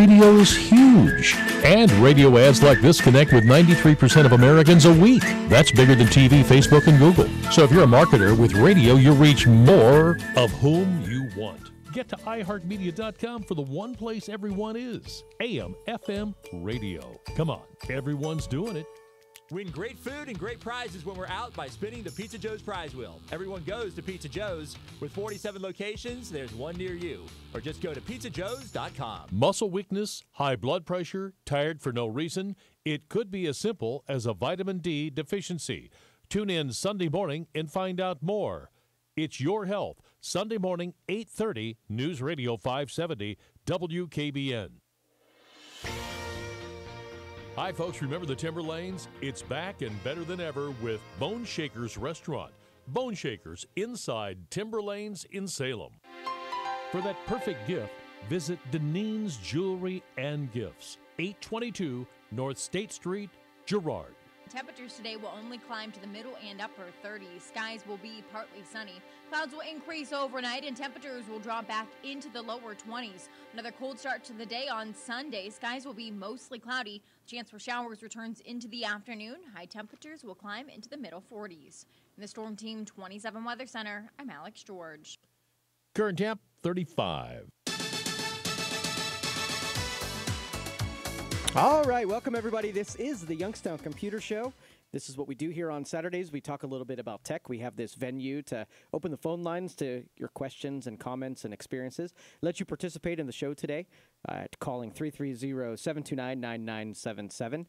radio is huge. And radio ads like this connect with 93% of Americans a week. That's bigger than TV, Facebook, and Google. So if you're a marketer with radio, you'll reach more of whom you want. Get to iHeartMedia.com for the one place everyone is. AM, FM, radio. Come on, everyone's doing it. Win great food and great prizes when we're out by spinning the Pizza Joe's prize wheel. Everyone goes to Pizza Joe's. With 47 locations, there's one near you. Or just go to pizzajoes.com. Muscle weakness, high blood pressure, tired for no reason. It could be as simple as a vitamin D deficiency. Tune in Sunday morning and find out more. It's Your Health, Sunday morning, 8:30, News Radio 570, WKBN. Hi, folks. Remember the Timber Lanes? It's back and better than ever with Bone Shakers Restaurant. Bone Shakers inside Timber Lanes in Salem. For that perfect gift, visit Deneen's Jewelry and Gifts, 822 North State Street, Girard. Temperatures today will only climb to the middle and upper 30s. Skies will be partly sunny. Clouds will increase overnight and temperatures will drop back into the lower 20s. Another cold start to the day on Sunday. Skies will be mostly cloudy. Chance for showers returns into the afternoon. High temperatures will climb into the middle 40s. In the Storm Team 27 Weather Center, I'm Alex George. Current temp, 35. All right, welcome everybody. This is the Youngstown Computer Show. This is what we do here on Saturdays. We talk a little bit about tech. We have this venue to open the phone lines to your questions and comments and experiences. Let you participate in the show today calling 330-729-9977.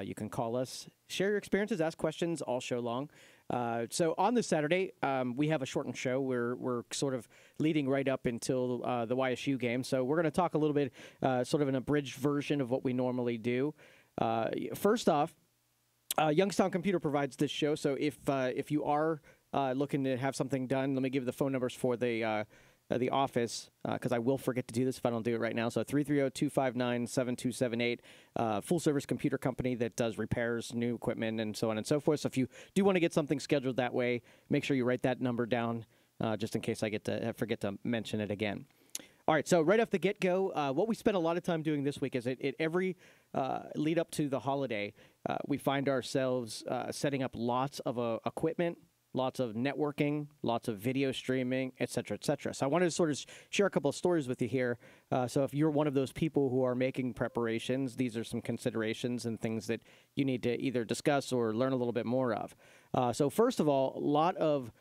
You can call us, share your experiences, ask questions all show long. So on this Saturday, we have a shortened show. We're sort of leading right up until the YSU game. So we're going to talk a little bit, sort of an abridged version of what we normally do. First off, Youngstown Computer provides this show. So if you are looking to have something done, let me give the phone numbers for the office, because I will forget to do this if I don't do it right now. So 330-259-7278, full-service computer company that does repairs, new equipment, and so on and so forth. So if you do want to get something scheduled that way, make sure you write that number down just in case I forget to mention it again. All right, so right off the get-go, what we spent a lot of time doing this week is every lead up to the holiday, we find ourselves setting up lots of equipment, lots of networking, lots of video streaming, et cetera, et cetera. So I wanted to sort of share a couple of stories with you here. So if you're one of those people who are making preparations, these are some considerations and things that you need to either discuss or learn a little bit more of. So first of all, a lot of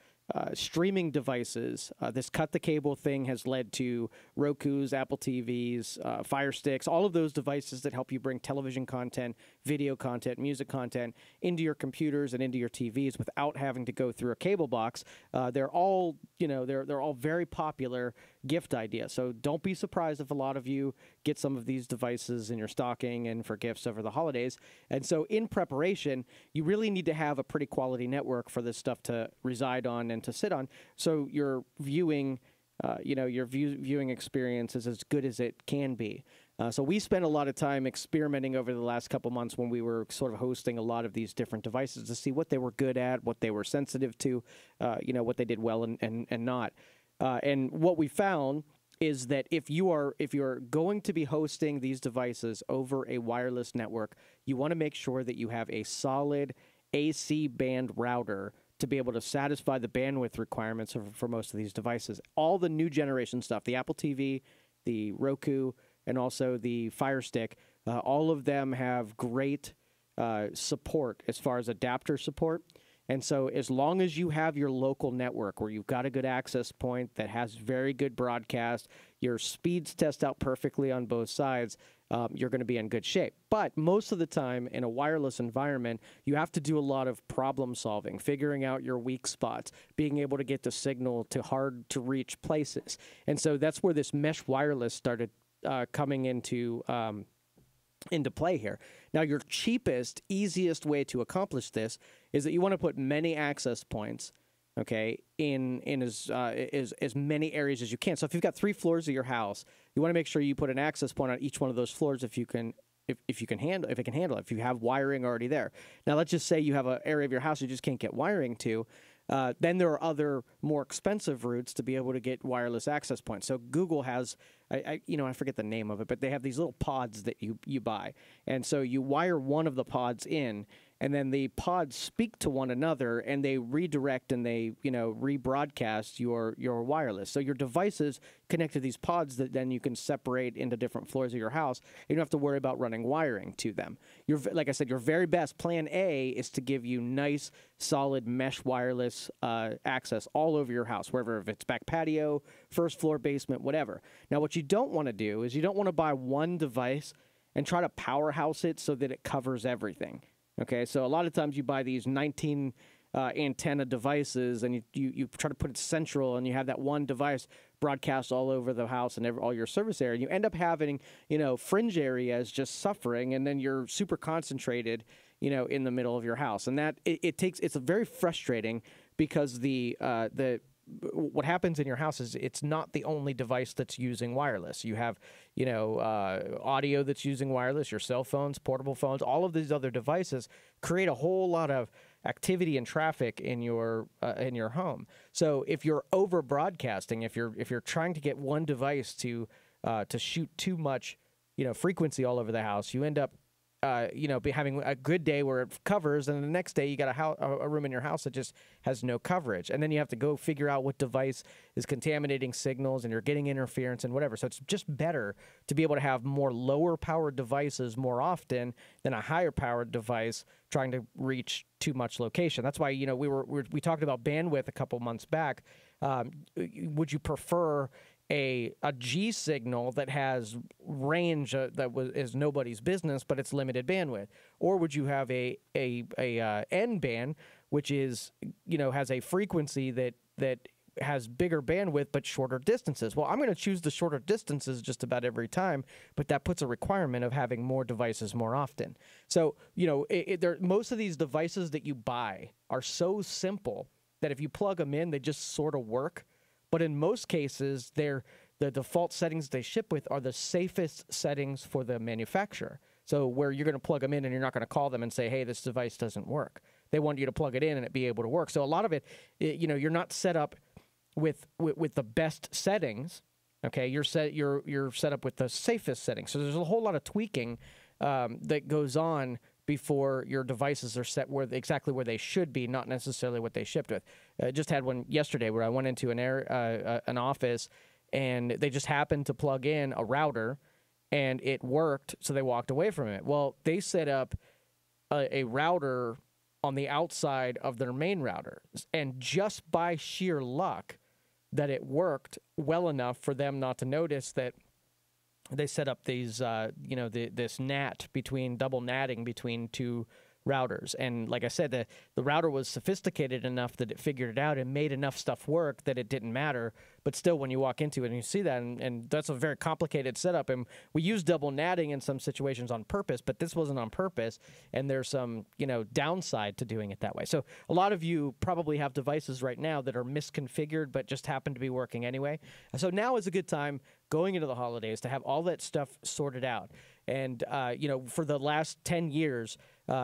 streaming devices. This cut the cable thing has led to Roku's, Apple TVs, Fire Sticks, all of those devices that help you bring television content, video content, music content into your computers and into your TVs without having to go through a cable box. They're all, they're all very popular gift ideas. So don't be surprised if a lot of you get some of these devices in your stocking and for gifts over the holidays. And so in preparation, you really need to have a pretty quality network for this stuff to reside on and to sit on, so your viewing, your viewing experience is as good as it can be. So we spent a lot of time experimenting over the last couple months when we were sort of hosting a lot of these different devices to see what they were good at, what they were sensitive to, what they did well and not. And what we found is that if you're going to be hosting these devices over a wireless network, you want to make sure that you have a solid AC band router to be able to satisfy the bandwidth requirements for most of these devices. All the new generation stuff, the Apple TV, the Roku, and also the Fire Stick, all of them have great support as far as adapter support. And so as long as you have your local network where you've got a good access point that has very good broadcast, your speeds test out perfectly on both sides, you're going to be in good shape. But most of the time in a wireless environment, you have to do a lot of problem solving, figuring out your weak spots, being able to get the signal to hard to reach places. And so that's where this mesh wireless started coming into play here. Now, your cheapest, easiest way to accomplish this is that you want to put many access points, okay, in as many areas as you can. So if you've got 3 floors of your house, you want to make sure you put an access point on each one of those floors if it can handle it, if you have wiring already there. Now, let's just say you have an area of your house you just can't get wiring to. Then there are other more expensive routes to be able to get wireless access points. So Google has, I forget the name of it, but they have these little pods that you buy. And so you wire one of the pods in, and then the pods speak to one another, and they redirect and they, rebroadcast your wireless. So your devices connect to these pods that then you can separate into different floors of your house. You don't have to worry about running wiring to them. Like I said, your very best plan A is to give you nice, solid mesh wireless access all over your house, wherever, if it's back patio, first floor, basement, whatever. Now, what you don't want to do is you don't want to buy one device and try to powerhouse it so that it covers everything. Okay, so a lot of times you buy these 19 antenna devices, and you try to put it central, and you have that one device broadcast all over the house and all your service area. And you end up having, fringe areas just suffering, and then you're super concentrated, in the middle of your house. And that it's very frustrating because what happens in your house is it's not the only device that's using wireless. You have, audio that's using wireless, your cell phones, portable phones, all of these other devices create a whole lot of activity and traffic in your home. So if you're over broadcasting, if you're trying to get one device to shoot too much, frequency all over the house, you end up be having a good day where it covers, and the next day you got a room in your house that just has no coverage, and then you have to go figure out what device is contaminating signals, and you're getting interference and whatever. So it's just better to be able to have more lower powered devices more often than a higher powered device trying to reach too much location. That's why we talked about bandwidth a couple months back. Would you prefer a G signal that has range is nobody's business, but it's limited bandwidth, or would you have a N band, which is has a frequency that has bigger bandwidth but shorter distances? Well, I'm going to choose the shorter distances just about every time, but that puts a requirement of having more devices more often. So most of these devices that you buy are so simple that if you plug them in, they just sort of work. But in most cases, the default settings they ship with are the safest settings for the manufacturer. So where you're going to plug them in and you're not going to call them and say, hey, this device doesn't work. They want you to plug it in and it be able to work. So a lot of it, you're not set up with the best settings. Okay, you're set up with the safest settings. So there's a whole lot of tweaking that goes on before your devices are set exactly where they should be, not necessarily what they shipped with. I just had one yesterday where I went into an office, and they just happened to plug in a router, and it worked, so they walked away from it. Well, they set up a router on the outside of their main router, and just by sheer luck that it worked well enough for them not to notice that they set up these, this double natting between two routers. And like I said, the router was sophisticated enough that it figured it out and made enough stuff work that it didn't matter. But still, when you walk into it and you see that, and that's a very complicated setup. And we use double natting in some situations on purpose, but this wasn't on purpose. And there's some, downside to doing it that way. So a lot of you probably have devices right now that are misconfigured, but just happen to be working anyway. So now is a good time going into the holidays to have all that stuff sorted out. And, for the last 10 years,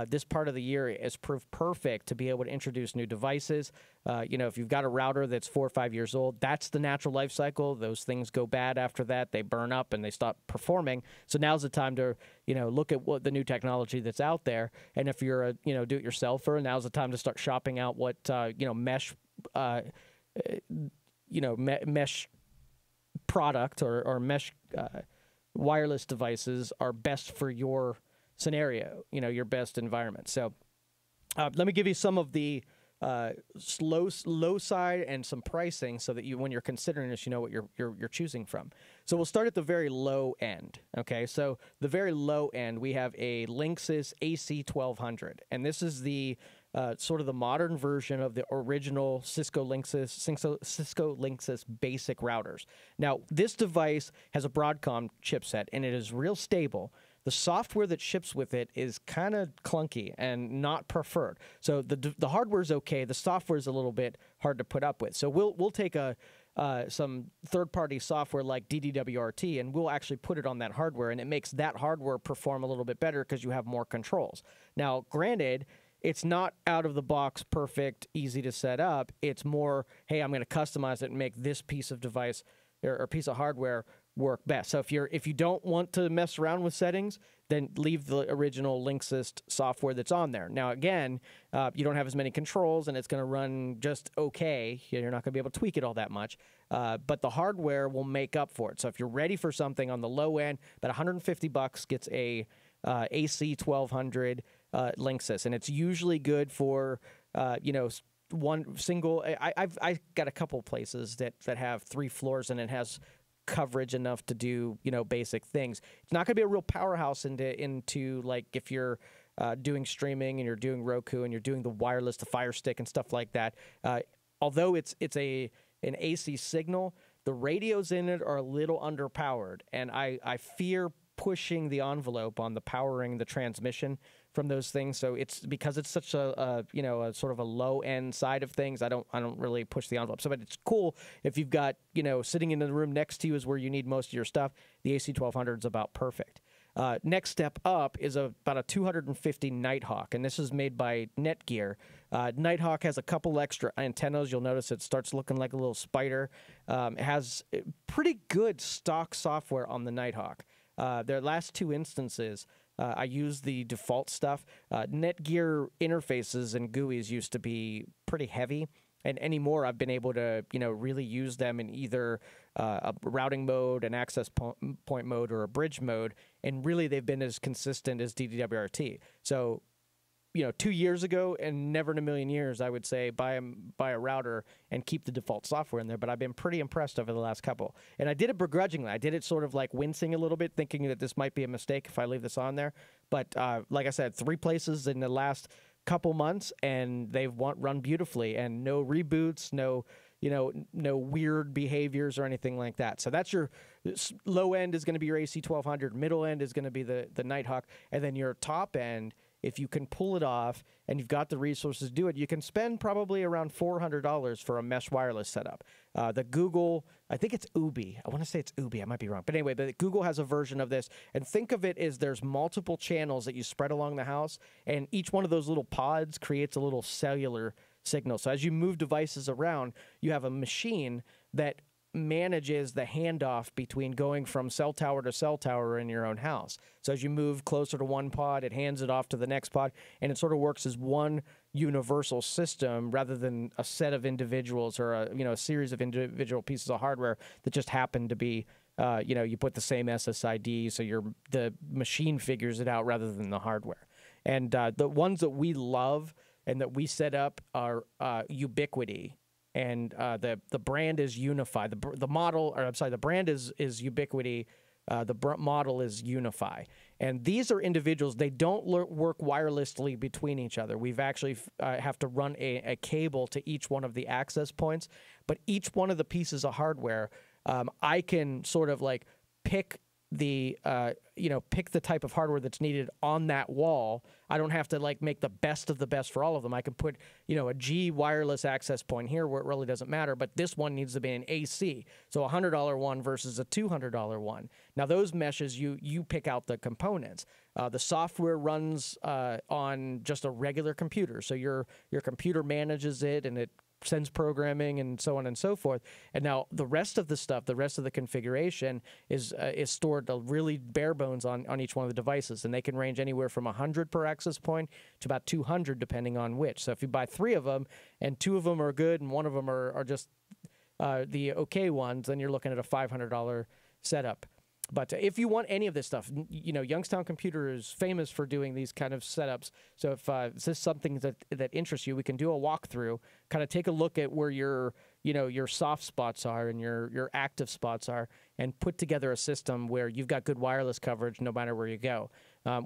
this part of the year has proved perfect to be able to introduce new devices. If you've got a router that's 4 or 5 years old, that's the natural life cycle. Those things go bad after that. They burn up and they stop performing. So now's the time to, look at what the new technology that's out there. And if you're a, do-it-yourselfer, now's the time to start shopping out what, mesh, mesh product or mesh wireless devices are best for your scenario, your best environment. So let me give you some of the low side and some pricing so that when you're considering this, you know what you're choosing from. So we'll start at the very low end. Okay, so the very low end, we have a Linksys AC1200, and this is the sort of the modern version of the original Cisco Linksys basic routers. Now, this device has a Broadcom chipset, and it is real stable. The software that ships with it is kind of clunky and not preferred. So the hardware is okay. The software is a little bit hard to put up with. So we'll take some third-party software like DDWRT, and we'll actually put it on that hardware, and it makes that hardware perform a little bit better because you have more controls. Now, granted, it's not out of the box, perfect, easy to set up. It's more, hey, I'm going to customize it and make this piece of device or piece of hardware work best. So if you don't want to mess around with settings, then leave the original Linksys software that's on there. Now, again, you don't have as many controls, and it's going to run just okay. You're not going to be able to tweak it all that much, but the hardware will make up for it. So if you're ready for something on the low end, about $150 gets a AC 1200 Linksys, and it's usually good for one single. I got a couple places that have 3 floors, and it has coverage enough to do basic things. It's not going to be a real powerhouse into like if you're doing streaming and you're doing Roku and you're doing the wireless, the Fire Stick and stuff like that. Although it's an AC signal, the radios in it are a little underpowered, and I fear pushing the envelope on the powering the transmission from those things. So it's because it's such a sort of a low end side of things. I don't really push the envelope. So, but it's cool if you've got sitting in the room next to you is where you need most of your stuff. The AC 1200 is about perfect. Next step up is about a 250 Nighthawk, and this is made by Netgear. Nighthawk has a couple extra antennas. You'll notice it starts looking like a little spider. It has pretty good stock software on the Nighthawk. Their last 2 instances, I use the default stuff. Netgear interfaces and GUIs used to be pretty heavy, and anymore I've been able to really use them in either a routing mode, an access point mode, or a bridge mode, and really they've been as consistent as DDWRT. So 2 years ago, and never in a million years, I would say buy a router and keep the default software in there. But I've been pretty impressed over the last couple. And I did it begrudgingly. I did it sort of like wincing a little bit, thinking that this might be a mistake if I leave this on there. But like I said, 3 places in the last couple months, and they've run beautifully, and no reboots, no weird behaviors or anything like that. So that's your low end is going to be your AC 1200, middle end is going to be the Nighthawk, and then your top end, if you can pull it off and you've got the resources to do it, you can spend probably around $400 for a mesh wireless setup. The Google, I think it's Ubi. I want to say it's Ubi. I might be wrong. But anyway, Google has a version of this. And think of it as there's multiple channels that you spread along the house, and each one of those little pods creates a little cellular signal. So as you move devices around, you have a machine that manages the handoff between going from cell tower to cell tower in your own house. So as you move closer to one pod, it hands it off to the next pod, and it sort of works as one universal system rather than a set of individuals or a series of individual pieces of hardware that just happen to be you put the same SSID, so the machine figures it out rather than the hardware. And the ones that we love and that we set up are Ubiquity. And the brand is Unify. The brand is Ubiquity. The model is Unify. And these are individuals. They don't work wirelessly between each other. We've actually have to run a cable to each one of the access points. But each one of the pieces of hardware, I can sort of like pick the type of hardware that's needed on that wall. I don't have to like make the best of the best for all of them. I can put a G wireless access point here where it really doesn't matter, but this one needs to be an AC, so a $100 one versus a $200 one. Now those meshes, you pick out the components. The software runs on just a regular computer, so your computer manages it, and it sends programming and so on and so forth. And now the rest of the stuff, the rest of the configuration is stored really bare bones on each one of the devices, and they can range anywhere from 100 per access point to about 200 depending on which. So if you buy 3 of them and 2 of them are good and 1 of them are just the okay ones, then you're looking at a $500 setup. But if you want any of this stuff, Youngstown Computer is famous for doing these kind of setups. So if this is something that interests you, we can do a walkthrough, kind of take a look at where your soft spots are and your active spots are, and put together a system where you've got good wireless coverage no matter where you go.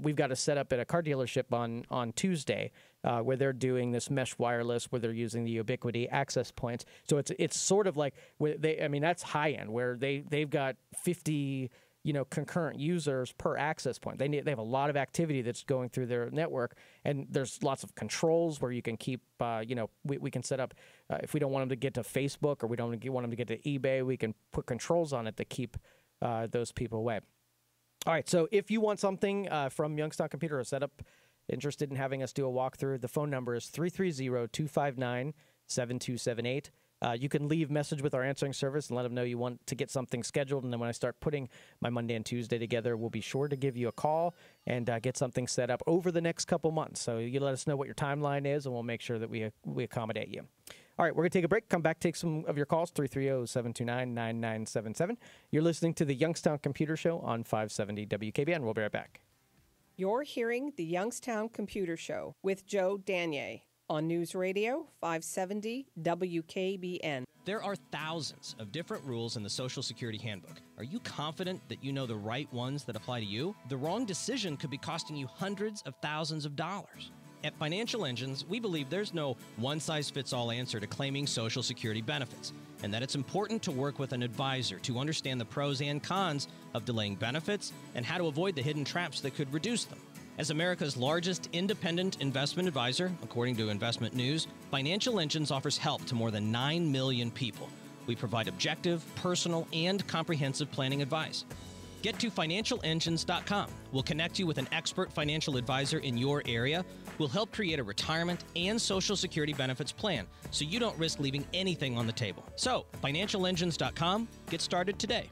We've got a setup at a car dealership on Tuesday where they're doing this mesh wireless, where they're using the Ubiquity access points. So it's sort of like that's high end, where they've got 50 concurrent users per access point. They have a lot of activity that's going through their network, and there's lots of controls where you can keep, we can set up, if we don't want them to get to Facebook or we don't want them to get to eBay, we can put controls on it to keep those people away. All right, so if you want something from Youngstown Computer, a setup interested in having us do a walkthrough, the phone number is 330-259-7278. You can leave message with our answering service and let them know you want to get something scheduled. And then when I start putting my Monday and Tuesday together, we'll be sure to give you a call and get something set up over the next couple months. So you let us know what your timeline is, and we'll make sure that we accommodate you. All right, we're going to take a break. Come back, take some of your calls, 330-729-9977. You're listening to the Youngstown Computer Show on 570 WKBN. We'll be right back. You're hearing the Youngstown Computer Show with Joe Danier on News Radio 570 WKBN. There are thousands of different rules in the Social Security Handbook. Are you confident that you know the right ones that apply to you? The wrong decision could be costing you hundreds of thousands of dollars. At Financial Engines, we believe there's no one-size-fits-all answer to claiming Social Security benefits, and that it's important to work with an advisor to understand the pros and cons of delaying benefits and how to avoid the hidden traps that could reduce them. As America's largest independent investment advisor, according to Investment News, Financial Engines offers help to more than 9 million people. We provide objective, personal, and comprehensive planning advice. Get to financialengines.com. We'll connect you with an expert financial advisor in your area. We'll help create a retirement and Social Security benefits plan so you don't risk leaving anything on the table. So, financialengines.com. Get started today.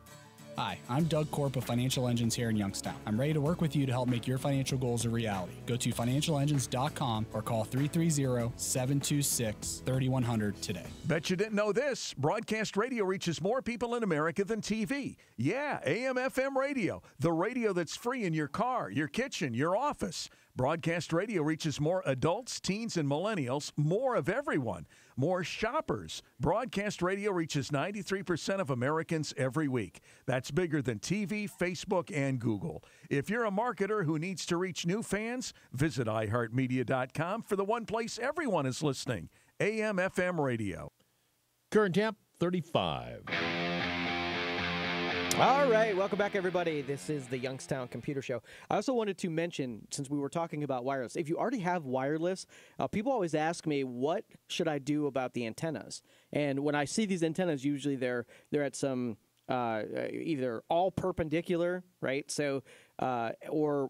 Hi, I'm Doug Korp of Financial Engines here in Youngstown. I'm ready to work with you to help make your financial goals a reality. Go to financialengines.com or call 330-726-3100 today. Bet you didn't know this. Broadcast radio reaches more people in America than TV. Yeah, AM/FM radio. The radio that's free in your car, your kitchen, your office. Broadcast radio reaches more adults, teens, and millennials, more of everyone, more shoppers. Broadcast radio reaches 93% of Americans every week. That's bigger than TV, Facebook, and Google. If you're a marketer who needs to reach new fans, visit iHeartMedia.com for the one place everyone is listening, AM/FM radio. Current temp, 35. All right, welcome back, everybody. This is the Youngstown Computer Show. I also wanted to mention, since we were talking about wireless, if you already have wireless, people always ask me, what should I do about the antennas? And when I see these antennas, usually they're at some either all perpendicular, right? So, or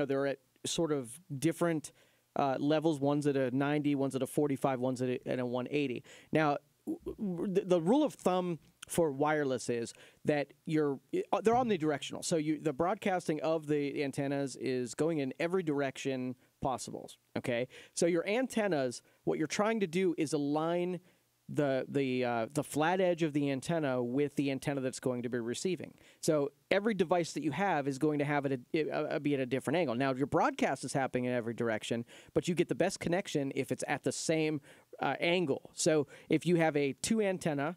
they're at sort of different levels. One's at a 90, one's at a 45, one's at a 180. Now, the rule of thumb for wireless is that they're omnidirectional. So the broadcasting of the antennas is going in every direction possible. Okay, so your antennas, what you're trying to do is align the flat edge of the antenna with the antenna that's going to be receiving. So every device that you have is going to have it be at a different angle. Now, your broadcast is happening in every direction, but you get the best connection if it's at the same angle. So if you have a 2-antenna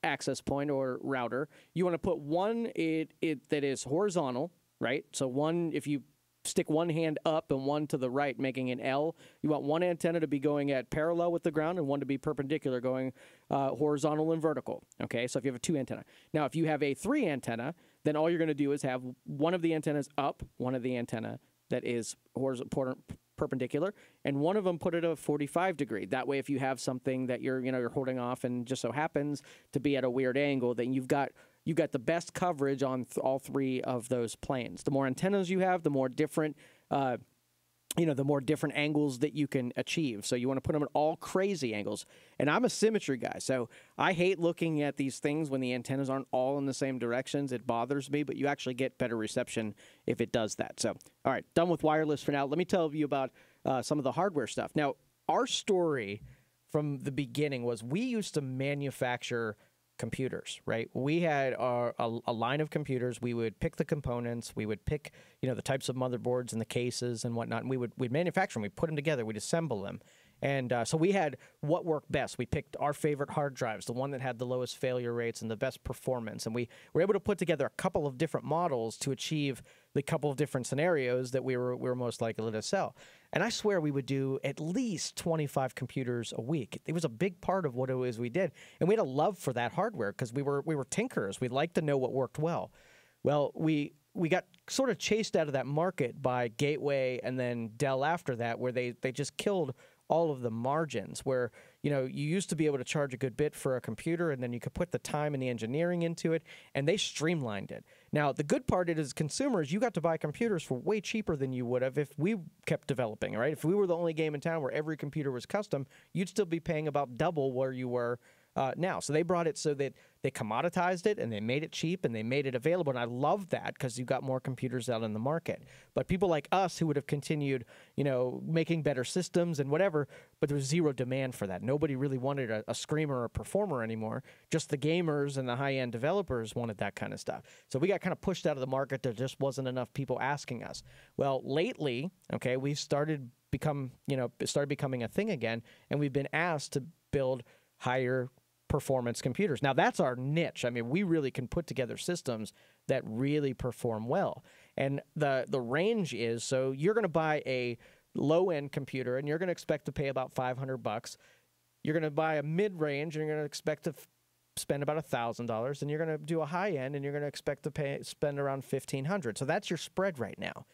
access point or router, you want to put one that is horizontal, right? So one, if you stick one hand up and one to the right, making an L, you want one antenna to be going at parallel with the ground and one to be perpendicular, going horizontal and vertical. Okay, so if you have a 2-antenna. Now, if you have a 3-antenna, then all you're going to do is have one of the antennas up, one of the antenna that is perpendicular, and one of them put at a 45 degree. That way, if you have something that you're holding off and just so happens to be at a weird angle, then you've got the best coverage on all three of those planes. The more antennas you have, the more different the more different angles that you can achieve. So you want to put them at all crazy angles. And I'm a symmetry guy, so I hate looking at these things when the antennas aren't all in the same directions. It bothers me, but you actually get better reception if it does that. So, all right, done with wireless for now. Let me tell you about some of the hardware stuff. Now, our story from the beginning was we used to manufacture computers, right? We had a line of computers. We would pick the components. We would pick, the types of motherboards and the cases and whatnot. And we'd manufacture them. We'd put them together. We'd assemble them. And so we had what worked best. We picked our favorite hard drives, the one that had the lowest failure rates and the best performance. And we were able to put together a couple of different models to achieve the couple of different scenarios that we were most likely to sell. And I swear we would do at least 25 computers a week. It was a big part of what it was we did. And we had a love for that hardware because we were tinkerers. We liked to know what worked well. Well, we got sort of chased out of that market by Gateway and then Dell after that, where they just killed all of the margins where, you used to be able to charge a good bit for a computer, and then you could put the time and the engineering into it, and they streamlined it. Now, the good part is, consumers, you got to buy computers for way cheaper than you would have if we kept developing, right? If we were the only game in town where every computer was custom, you'd still be paying about double where you were now. So they brought it so that they commoditized it, and they made it cheap, and they made it available. And I love that because you got more computers out in the market. But people like us who would have continued, making better systems and whatever, but there was zero demand for that. Nobody really wanted a screamer or a performer anymore. Just the gamers and the high-end developers wanted that kind of stuff. So we got kind of pushed out of the market. There just wasn't enough people asking us. Well, lately, okay, we started becoming a thing again, and we've been asked to build higher performance computers. Now, that's our niche. I mean, we really can put together systems that really perform well. And the range is, so you're going to buy a low-end computer, and you're going to expect to pay about $500. You're going to buy a mid-range, and you're going to expect to spend about $1,000, and you're going to do a high-end, and you're going to expect to spend around $1,500. So that's your spread right now.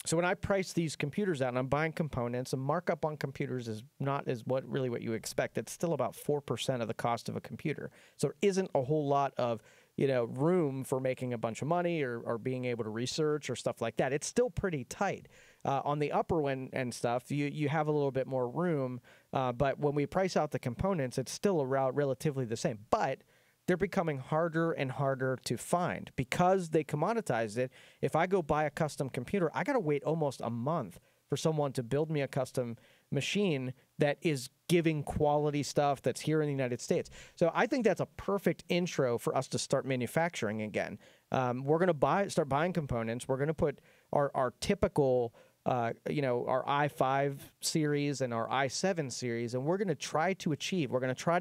So when I price these computers out and I'm buying components, a markup on computers is not what you expect. It's still about 4% of the cost of a computer. So there isn't a whole lot of room for making a bunch of money or being able to research or stuff like that. It's still pretty tight. On the upper end stuff, you have a little bit more room, but when we price out the components, it's still around relatively the same. But they're becoming harder and harder to find because they commoditized it. If I go buy a custom computer, I got to wait almost a month for someone to build me a custom machine that is giving quality stuff that's here in the United States. So I think that's a perfect intro for us to start manufacturing again. We're going to start buying components. We're going to put our typical our i5 series and our i7 series, and we're going to try to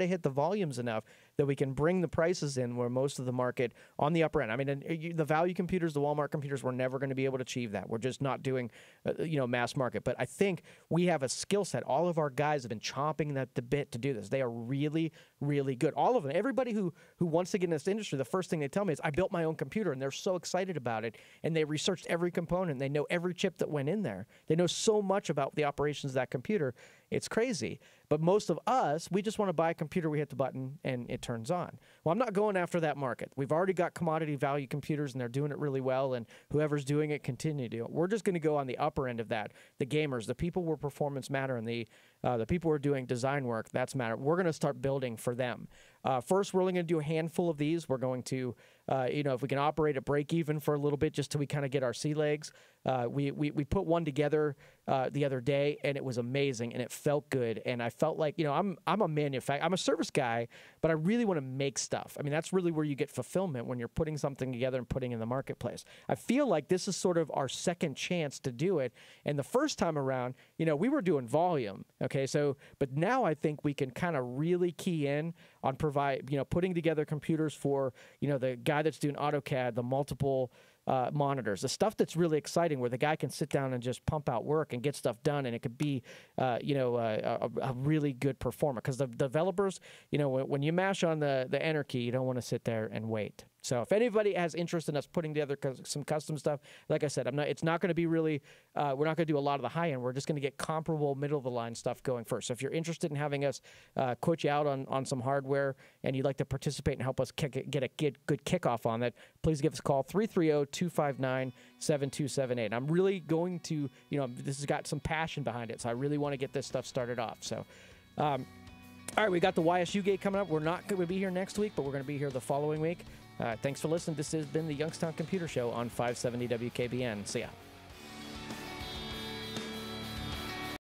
hit the volumes enough that we can bring the prices in where most of the market on the upper end. I mean, the value computers, the Walmart computers, we're never going to be able to achieve that. We're just not doing, mass market. But I think we have a skill set. All of our guys have been chomping at the bit to do this. They are really, really good. All of them. Everybody who wants to get in this industry, the first thing they tell me is, I built my own computer, and they're so excited about it. And they researched every component. They know every chip that went in there. They know so much about the operations of that computer. It's crazy. But most of us, we just want to buy a computer, we hit the button, and it turns on. Well, I'm not going after that market. We've already got commodity value computers, and they're doing it really well, and whoever's doing it, continue to do it. We're just going to go on the upper end of that. The gamers, the people where performance matter, and the people who are doing design work, that's matter. We're going to start building for them. First, we're only going to do a handful of these. We're going to, if we can operate at break even for a little bit, just till we kind of get our sea legs. We put one together the other day, and it was amazing, and it felt good. And I felt like, I'm a service guy, but I really want to make stuff. I mean, that's really where you get fulfillment, when you're putting something together and putting it in the marketplace. I feel like this is sort of our second chance to do it. And the first time around, we were doing volume. Okay, but now I think we can kind of really key in on putting together computers for, the guy that's doing AutoCAD, the multiple monitors, the stuff that's really exciting, where the guy can sit down and just pump out work and get stuff done, and it could be, a really good performer. Because the developers, when you mash on the enter key, you don't want to sit there and wait. So if anybody has interest in us putting together some custom stuff, like I said, it's not going to be really, we're not going to do a lot of the high end. We're just going to get comparable middle of the line stuff going first. So if you're interested in having us quote you out on some hardware, and you'd like to participate and help us get a good kickoff on that, please give us a call, 330-259-7278. I'm really going to, this has got some passion behind it, so I really want to get this stuff started off. So, all right, we got the YSU Gate coming up. We're not going to be here next week, but we're going to be here the following week. Thanks for listening. This has been the Youngstown Computer Show on 570 WKBN. See ya.